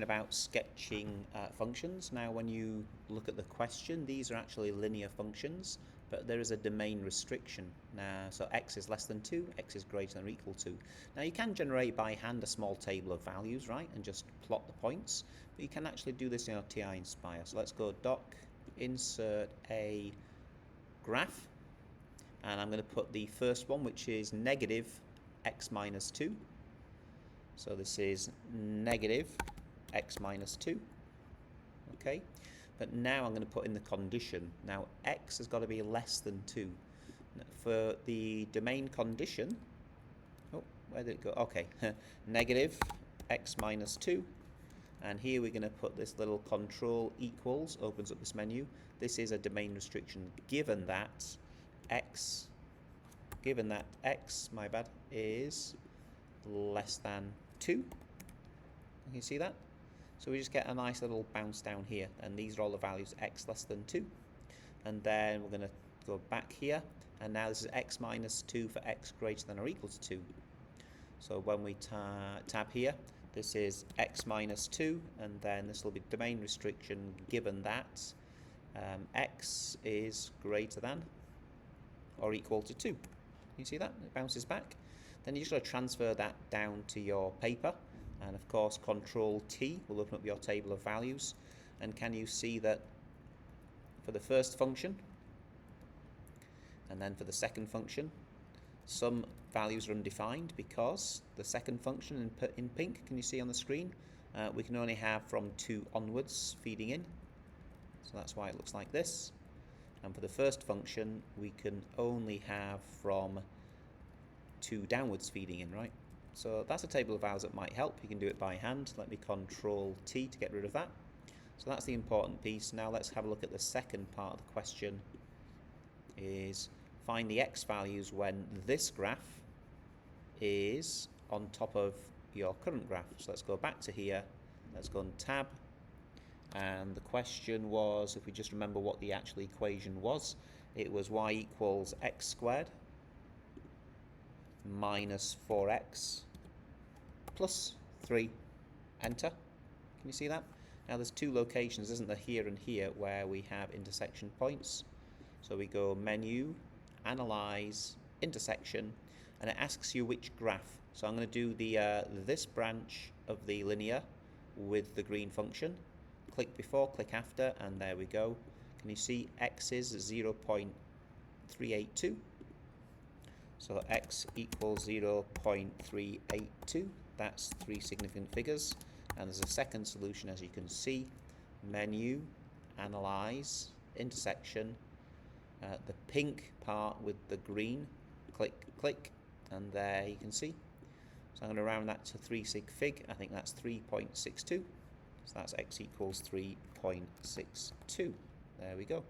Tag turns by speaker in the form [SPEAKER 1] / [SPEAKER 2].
[SPEAKER 1] About sketching functions. Now when you look at the question, these are actually linear functions, but there is a domain restriction. Now, so x is less than 2, x is greater than or equal to. Now you can generate by hand a small table of values, right, and just plot the points, but you can actually do this in our TI Nspire. So let's go doc, insert a graph, and I'm going to put the first one, which is negative x minus 2. So this is negative x minus 2, okay, but now I'm going to put in the condition. Now x has got to be less than 2. For the domain condition, oh, where did it go? Okay, negative x minus 2, and here we're going to put this little control equals, opens up this menu. This is a domain restriction given that x, my bad, is less than 2. Can you see that? So we just get a nice little bounce down here, and these are all the values x less than 2. And then we're going to go back here, and now this is x minus 2 for x greater than or equal to 2. So when we tab here, this is x minus 2, and then this will be domain restriction given that x is greater than or equal to 2. You see that? It bounces back. Then you just got to transfer that down to your paper, and of course Control T will open up your table of values. And can you see that for the first function and then for the second function, some values are undefined because the second function in pink, can you see on the screen, we can only have from 2 onwards feeding in, so that's why it looks like this. And for the first function we can only have from 2 downwards feeding in, right? So that's a table of values that might help. You can do it by hand. Let me Control T to get rid of that. So that's the important piece. Now let's have a look at the second part of the question, is find the x values when this graph is on top of your current graph. So let's go back to here, let's go and tab, and the question was, if we just remember what the actual equation was, it was y equals x squared minus 4x plus 3, enter. Can you see that? Now there's 2 locations, isn't there, here and here, where we have intersection points. So we go menu, analyze, intersection, and it asks you which graph. So I'm going to do the this branch of the linear with the green function. Click before, click after, and there we go. Can you see x is 0.382? So x equals 0.382. That's 3 significant figures. And there's a second solution, as you can see. Menu, analyze, intersection. The pink part with the green. Click, click, and there you can see. So I'm going to round that to 3 sig fig. I think that's 3.62. So that's x equals 3.62. There we go.